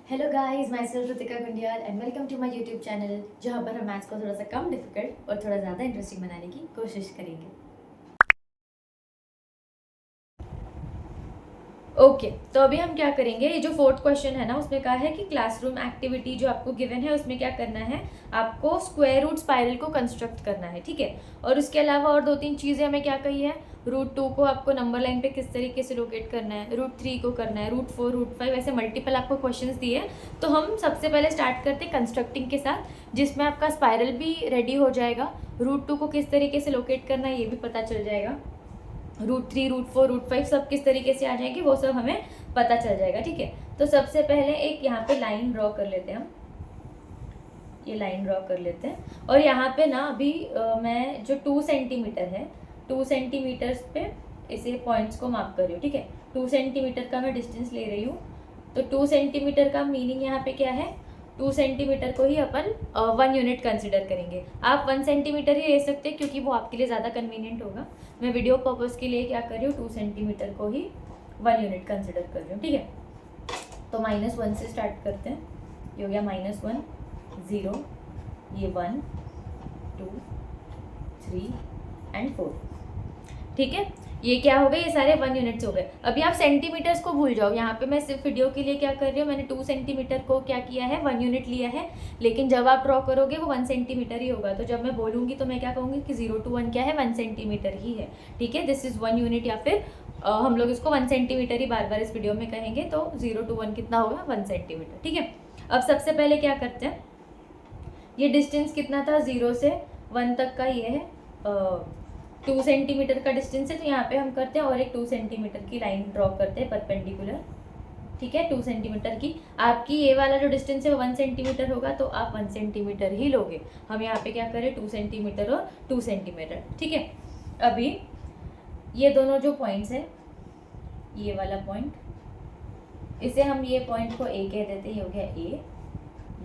Hello guys, myself Ritika Gundiyal and welcome to my YouTube channel, जहाँ पर हम maths को थोड़ा सा कम डिफिकल्ट और थोड़ा ज़्यादा इंटरेस्टिंग बनाने की कोशिश करेंगे। ओके तो अभी हम क्या करेंगे, ये जो फोर्थ क्वेश्चन है ना, उसमें कहा है कि क्लासरूम एक्टिविटी जो आपको गिवन है उसमें क्या करना है, आपको स्क्वायर रूट स्पाइरल को कंस्ट्रक्ट करना है, ठीक है। और उसके अलावा और 2-3 चीज़ें हमें क्या कही है, √2 को आपको नंबर लाइन पे किस तरीके से लोकेट करना है, √3 को करना है, √4 √5 ऐसे मल्टीपल आपको क्वेश्चंस दिए हैं। तो हम सबसे पहले स्टार्ट करते हैं कंस्ट्रक्टिंग के साथ, जिसमें आपका स्पाइरल भी रेडी हो जाएगा, √2 को किस तरीके से लोकेट करना है ये भी पता चल जाएगा, √3 √4 √5 सब किस तरीके से आ जाएंगे वो सब हमें पता चल जाएगा, ठीक है। तो सबसे पहले एक यहाँ पे लाइन ड्रॉ कर लेते हैं हम, ये लाइन ड्रॉ कर लेते हैं। और यहाँ पे ना अभी मैं जो 2 सेंटीमीटर है, 2 सेंटीमीटर्स पे इसे पॉइंट्स को मार्क कर रही हूँ, ठीक है। 2 सेंटीमीटर का मैं डिस्टेंस ले रही हूँ। तो 2 सेंटीमीटर का मीनिंग यहाँ पे क्या है, 2 सेंटीमीटर को ही अपन 1 यूनिट कंसिडर करेंगे। आप 1 सेंटीमीटर ही ले सकते हैं क्योंकि वो आपके लिए ज़्यादा कन्वीनियंट होगा। मैं वीडियो पर्पज़ के लिए क्या कर रही हूँ, 2 सेंटीमीटर को ही 1 यूनिट कंसिडर कर रही हूँ, ठीक है। तो -1 से स्टार्ट करते हैं, ये हो गया -1 0, ये 1 2 3 एंड 4, ठीक है। ये क्या हो गए, ये सारे 1 यूनिट्स हो गए। अभी आप सेंटीमीटर्स को भूल जाओ, यहाँ पे मैं सिर्फ वीडियो के लिए क्या कर रही हूँ, मैंने 2 सेंटीमीटर को क्या किया है, 1 यूनिट लिया है। लेकिन जब आप ड्रॉ करोगे वो 1 सेंटीमीटर ही होगा। तो जब मैं बोलूँगी तो मैं क्या कहूँगी कि 0 to 1 क्या है, 1 सेंटीमीटर ही है, ठीक है। दिस इज़ 1 यूनिट, या फिर हम लोग इसको 1 सेंटीमीटर ही बार बार इस वीडियो में कहेंगे। तो 0 to 1 कितना होगा, 1 सेंटीमीटर, ठीक है। अब सबसे पहले क्या करते हैं, ये डिस्टेंस कितना था, 0 से 1 तक का, ये है 2 सेंटीमीटर का डिस्टेंस है। तो यहाँ पे हम करते हैं और एक 2 सेंटीमीटर की लाइन ड्रॉ करते हैं परपेंडिकुलर, ठीक है। 2 सेंटीमीटर की, आपकी ये वाला जो डिस्टेंस है वो 1 सेंटीमीटर होगा तो आप 1 सेंटीमीटर ही लोगे। हम यहाँ पे क्या करें, 2 सेंटीमीटर और 2 सेंटीमीटर, ठीक है। अभी ये दोनों जो पॉइंट्स है, ये वाला पॉइंट, इसे हम ये पॉइंट को ए कह देते हैं, ये हो गया ए,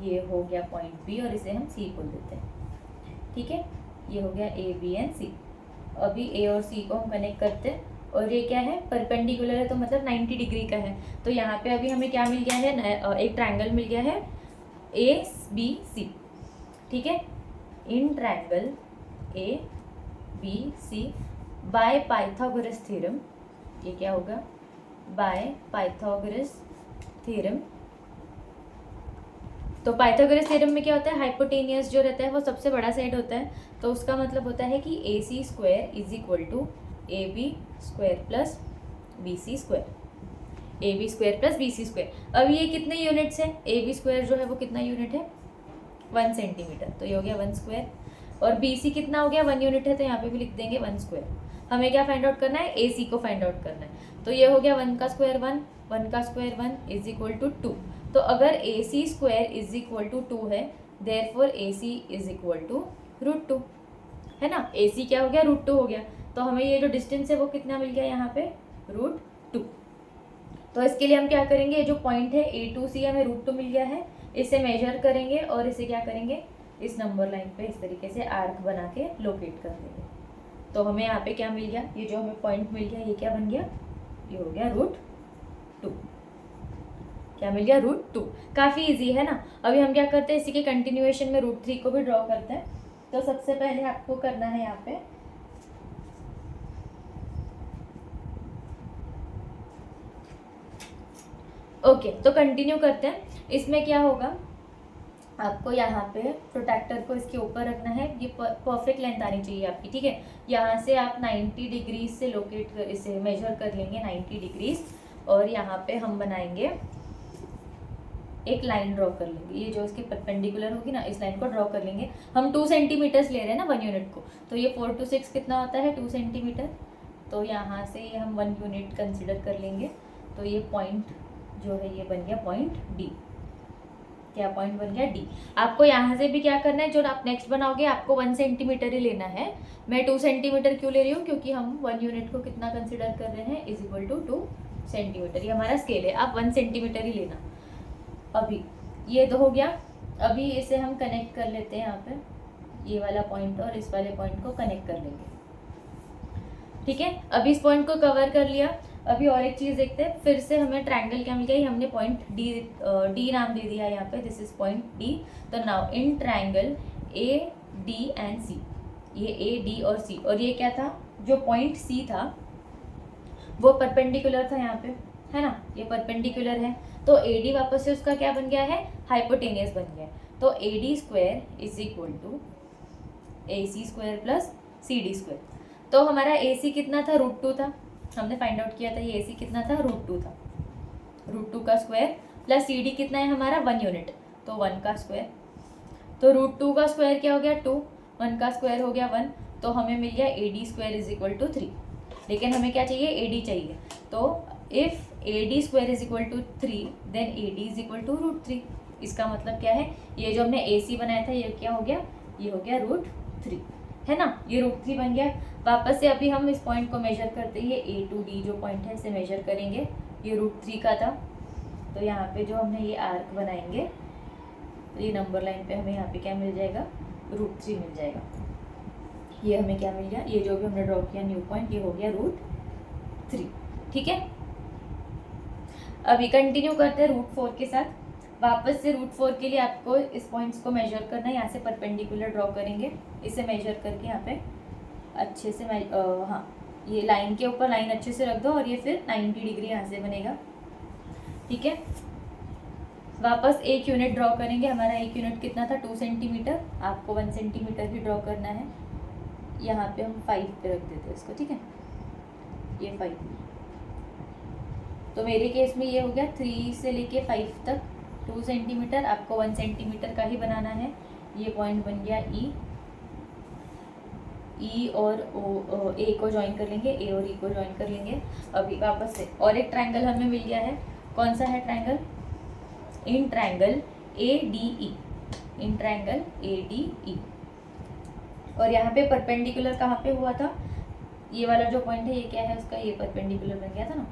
ये हो गया पॉइंट बी, और इसे हम सी बोल देते हैं, ठीक है। ये हो गया ए बी एंड सी। अभी ए और सी को हम कनेक्ट करते हैं, और ये क्या है, परपेंडिकुलर है तो मतलब 90 डिग्री का है। तो यहाँ पे अभी हमें क्या मिल गया है, एक ट्रायंगल मिल गया है ए बी सी, ठीक है। In triangle A B C by Pythagoras theorem, ये क्या होगा, बाय पाइथागोरस थ्योरम। तो पाइथागोरस थ्योरम में क्या होता है, हाइपोटेनियस जो रहता है वो सबसे बड़ा साइड होता है। तो उसका मतलब होता है कि A C square is equal to A B square plus B C square, A B square plus B C square. अब ये कितने यूनिट्स है, ए बी स्क्वायर जो है वो कितना यूनिट है, 1 सेंटीमीटर, तो ये हो गया 1 स्क्वायर। और बी सी कितना हो गया, 1 यूनिट है, तो यहाँ पे भी लिख देंगे 1 स्क्वायर। हमें क्या फाइंड आउट करना है, ए सी को फाइंड आउट करना है। तो ये हो गया 1 का स्क्वायर 1, 1 का स्क्वायर 1 इज इक्वल टू 2। तो अगर A C square is equal to 2 है, therefore A C is equal to √2, है ना। ए सी क्या हो गया, √2 हो गया। तो हमें ये जो डिस्टेंस है वो कितना मिल गया यहाँ पे, √2। तो इसके लिए हम क्या करेंगे, ये जो पॉइंट है ए टू सी हमें √2 मिल गया है, इसे मेजर करेंगे और इसे क्या करेंगे, इस नंबर लाइन पे इस तरीके से आर्क बना के लोकेट कर देंगे। तो हमें यहाँ पे क्या मिल गया, ये जो हमें पॉइंट मिल गया, ये क्या बन गया, ये हो गया √2। क्या मिल गया, √2। काफ़ी इजी है ना। अभी हम क्या करते हैं, इसी के कंटिन्यूएशन में √3 को भी ड्रॉ करते हैं। तो सबसे पहले आपको करना है यहाँ पे, ओके तो कंटिन्यू करते हैं। इसमें क्या होगा, आपको यहाँ पे प्रोटेक्टर को इसके ऊपर रखना है, ये परफेक्ट लेंथ आनी चाहिए आपकी, ठीक है। यहाँ से आप 90 डिग्री से लोकेट कर, इसे मेजर कर लेंगे 90 डिग्रीज, और यहाँ पे हम बनाएंगे एक लाइन ड्रॉ कर लेंगे, ये जो इसकी परपेंडिकुलर होगी ना, इस लाइन को ड्रॉ कर लेंगे। हम 2 सेंटीमीटर्स ले रहे हैं ना 1 यूनिट को, तो ये 4 to 6 कितना होता है, 2 सेंटीमीटर। तो यहाँ से ये हम 1 यूनिट कंसिडर कर लेंगे। तो ये पॉइंट जो है ये बन गया पॉइंट डी। क्या पॉइंट बन गया, डी। आपको यहाँ से भी क्या करना है, जो आप नेक्स्ट बनाओगे आपको 1 सेंटीमीटर ही लेना है। मैं 2 सेंटीमीटर क्यों ले रही हूँ, क्योंकि हम 1 यूनिट को कितना कंसिडर कर रहे हैं, इज इक्वल टू 2 सेंटीमीटर, ये हमारा स्केल है। आप 1 सेंटीमीटर ही लेना। अभी ये तो हो गया। अभी इसे हम कनेक्ट कर लेते हैं, यहाँ पे ये वाला पॉइंट और इस वाले पॉइंट को कनेक्ट कर लेंगे, ठीक है। अभी इस पॉइंट को कवर कर लिया। अभी और एक चीज़ देखते हैं, फिर से हमें ट्रायंगल क्या मिल गया, हमने पॉइंट डी नाम दे दिया है यहाँ पे, दिस इज पॉइंट डी। तो now in triangle A D and C, ये ए डी और सी, और ये क्या था, जो पॉइंट सी था वो परपेंडिकुलर था यहाँ पे, है ना, ये परपेंडिकुलर है, तो ए डी वापस से उसका क्या बन गया है, हाइपोटेनियस बन गया। तो A D square is equal to A C square plus C D square. तो हमारा ए सी कितना था, √2 था, हमने फाइंड आउट किया था, ये ए सी कितना था, √2 था, √2 का स्क्वायर प्लस सी डी कितना है हमारा 1 यूनिट, तो 1 का स्क्वायर। तो √2 का स्क्वायर क्या हो गया 2, 1 का स्क्वायर हो गया 1, तो हमें मिल गया A D square is equal to 3। लेकिन हमें क्या चाहिए, ए डी चाहिए, तो if A D square is equal to 3 then A D is equal to √3। इसका मतलब क्या है, ये जो हमने ए सी बनाया था ये क्या हो गया, ये हो गया √3, है ना, ये √3 बन गया। वापस से अभी हम इस पॉइंट को मेजर करते हैं, ये ए टू डी जो पॉइंट है इसे मेजर करेंगे, ये √3 का था, तो यहाँ पे जो हमने ये आर्क बनाएंगे, तो ये नंबर लाइन पे हमें यहाँ पे क्या मिल जाएगा, √3 मिल जाएगा। ये हमें क्या मिल गया, ये जो भी हमने ड्रॉ किया न्यू पॉइंट, ये हो गया √3, ठीक है। अभी कंटिन्यू करते हैं √4 के साथ। वापस से √4 के लिए आपको इस पॉइंट्स को मेजर करना है, यहाँ से परपेंडिकुलर ड्रॉ करेंगे, इसे मेजर करके यहाँ पे अच्छे से हाँ, ये लाइन के ऊपर लाइन अच्छे से रख दो, और ये फिर 90 डिग्री यहाँ से बनेगा, ठीक है। वापस एक यूनिट ड्रॉ करेंगे, हमारा एक यूनिट कितना था 2 सेंटीमीटर, आपको 1 सेंटीमीटर ही ड्रॉ करना है। यहाँ पे हम 5 पे रख देते हैं इसको, ठीक है, ये 5। तो मेरे केस में ये हो गया 3 से लेके 5 तक 2 सेंटीमीटर, आपको 1 सेंटीमीटर का ही बनाना है। ये पॉइंट बन गया ई और ओ, ए को ज्वाइन कर लेंगे, ए और ई को ज्वाइन कर लेंगे। अभी वापस से और एक ट्रायंगल हमें मिल गया है, कौन सा है triangle, in triangle A D E, in triangle A D E. और यहाँ पे परपेंडिकुलर कहाँ पे हुआ था, ये वाला जो पॉइंट है ये क्या है उसका, ये परपेंडिकुलर बन गया था ना,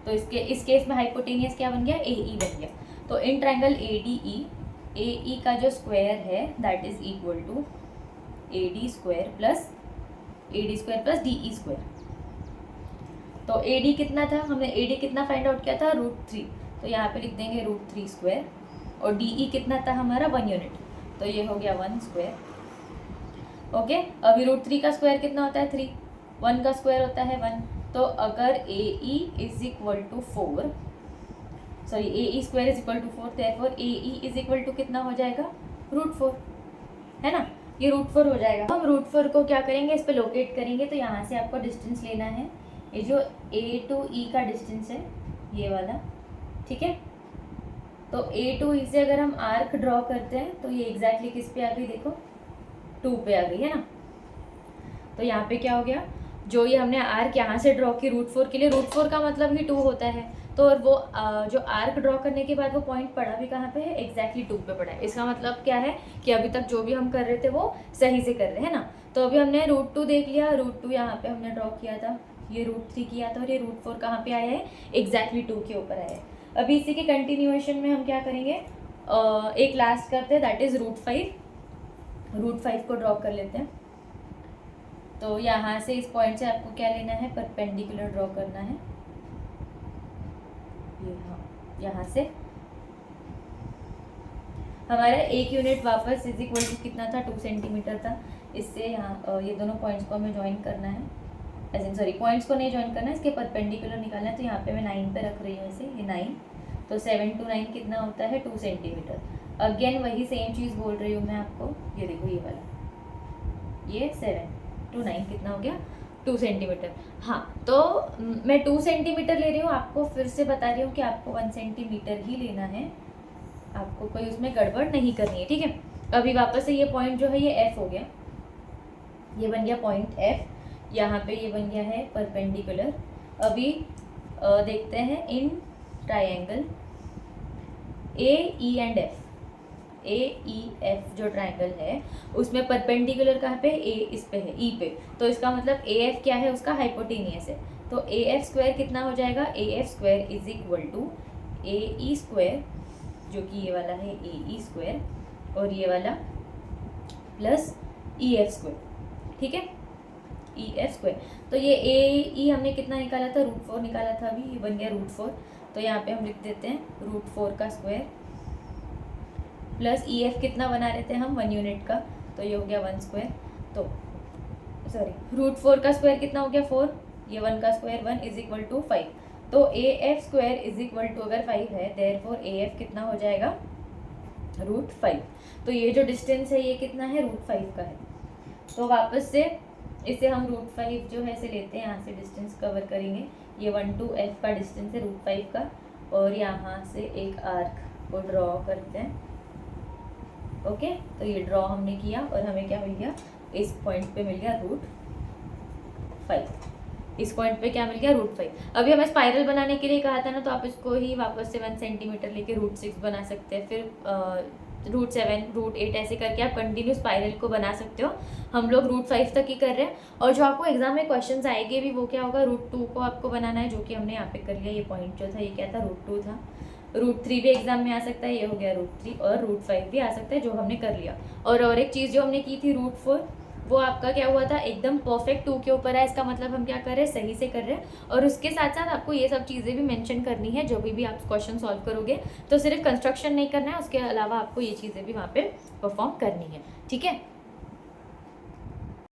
तो इस केस में हाइपोटेनियस क्या बन गया, ए ई बन गया। तो इन ट्रायंगल ए डी ई, ए ई का जो स्क्वायर है that is equal to A D square plus D E square. तो ए डी कितना था, हमने ए डी कितना फाइंड आउट किया था, √3, तो यहाँ पे लिख देंगे √3 स्क्वायर, और डी ई कितना था हमारा 1 यूनिट, तो ये हो गया 1 स्क्वायर, ओके। अभी √3 का स्क्वायर कितना होता है 3, 1 का स्क्वायर होता है 1, तो अगर A E is equal to 4, sorry A E square is equal to 4, therefore A E is equal to कितना हो जाएगा, √4, है ना, ये √4 हो जाएगा। हम √4 को क्या करेंगे, इस पे लोकेट करेंगे, तो यहाँ से आपको डिस्टेंस लेना है, ये जो ए टू ई का डिस्टेंस है ये वाला, ठीक है। तो ए टू ई से अगर हम आर्क ड्रॉ करते हैं तो ये एग्जैक्टली किस पे आ गई, देखो 2 पे आ गई, है ना। तो यहाँ पे क्या हो गया, जो ये हमने आर्क यहाँ से ड्रॉ की √4 के लिए, √4 का मतलब ही 2 होता है, तो और वो जो आर्क ड्रॉ करने के बाद वो पॉइंट पड़ा भी कहाँ पे है, एग्जैक्टली 2 पे पड़ा है। इसका मतलब क्या है कि अभी तक जो भी हम कर रहे थे वो सही से कर रहे हैं ना। तो अभी हमने √2 देख लिया, √2 यहाँ पे हमने ड्रॉ किया था, ये √3 किया था, और ये √4 कहाँ पे आया है, एग्जैक्टली 2 के ऊपर आया है। अभी इसी के कंटिन्यूएशन में हम क्या करेंगे, एक लास्ट करते हैं, दैट इज √5 को ड्रॉ कर लेते हैं। तो यहाँ से इस पॉइंट से आपको क्या लेना है, परपेंडिकुलर ड्रॉ करना है, ये हाँ, यहाँ से हमारा एक यूनिट वापस इज इक्वल टू कितना था, 2 सेंटीमीटर था। इससे यहाँ ये दोनों पॉइंट्स को हमें ज्वाइन करना है, ऐसे सॉरी पॉइंट्स को नहीं ज्वाइन करना है, इसके परपेंडिकुलर निकालना है। तो यहाँ पे मैं 9 पे रख रही हूँ इसे, ये 9, तो 7 to 9 कितना होता है, 2 सेंटीमीटर। अगेन वही सेम चीज़ बोल रही हूँ मैं आपको, ये देखो ये वाला, ये 7 to 9 कितना हो गया, 2 सेंटीमीटर। हाँ, तो मैं 2 सेंटीमीटर ले रही हूँ, आपको फिर से बता रही हूँ कि आपको 1 सेंटीमीटर ही लेना है, आपको कोई उसमें गड़बड़ नहीं करनी है, ठीक है। अभी वापस से ये पॉइंट जो है ये F हो गया, ये बन गया पॉइंट F, यहाँ पे ये बन गया है परपेंडिकुलर। अभी देखते हैं इन triangle A E and F, A E F जो ट्रायंगल है उसमें परपेंडिकुलर कहाँ पे, ए इस पे है, ई पे, तो इसका मतलब ए एफ क्या है, उसका हाइपोटेनियस है। तो ए एफ स्क्वायर कितना हो जाएगा, A F square is equal to A E square, जो कि ये वाला है ए ई स्क्वायर, और ये वाला प्लस ई एफ स्क्वायर, ठीक है। EF²। तो ये AE हमने कितना निकाला था, √4 निकाला था अभी, ये बन गया √4। तो यहाँ पे हम लिख देते हैं √4 का स्क्वायर प्लस EF कितना बना रहे थे हम, 1 यूनिट का, तो ये हो गया 1 स्क्वायर। तो सॉरी √4 का स्क्वायर कितना हो गया 4, ये 1 का स्क्वायर 1 इज इक्वल टू 5। तो AF² इज इक्वल टू अगर 5 है देयरफॉर AF कितना हो जाएगा √5। तो ये जो डिस्टेंस है ये कितना है, √5 का है। तो वापस से इसे हम √5 जो है इसे लेते हैं, यहाँ से डिस्टेंस कवर करेंगे। ये 1 to F का डिस्टेंस है √5 का, और यहाँ से एक आर्क को ड्रॉ करते हैं। ओके, तो ये ड्रॉ हमने किया और हमें क्या मिल गया, इस पॉइंट पे मिल गया √5। इस पॉइंट पे क्या मिल गया, √5। अभी हमें स्पाइरल बनाने के लिए कहा था ना, तो आप इसको ही वापस से 1 सेंटीमीटर लेके √6 बना सकते हैं, फिर √7 √8 ऐसे करके आप कंटिन्यू स्पाइरल को बना सकते हो। हम लोग √5 तक ही कर रहे हैं। और जो आपको एग्जाम में क्वेश्चंस आएंगे भी वो क्या होगा, √2 को आपको बनाना है, जो कि हमने यहाँ पे कर लिया। ये पॉइंट जो था ये क्या था, √2 था। √3 भी एग्जाम में आ सकता है, ये हो गया √3, और √5 भी आ सकता है जो हमने कर लिया। और एक चीज़ जो हमने की थी √4, वो आपका क्या हुआ था, एकदम परफेक्ट 2 के ऊपर है। इसका मतलब हम क्या कर रहे हैं, सही से कर रहे हैं। और उसके साथ साथ आपको ये सब चीज़ें भी मेंशन करनी है जो भी आप क्वेश्चन सॉल्व करोगे। तो सिर्फ कंस्ट्रक्शन नहीं करना है, उसके अलावा आपको ये चीज़ें भी वहाँ पे परफॉर्म करनी है, ठीक है।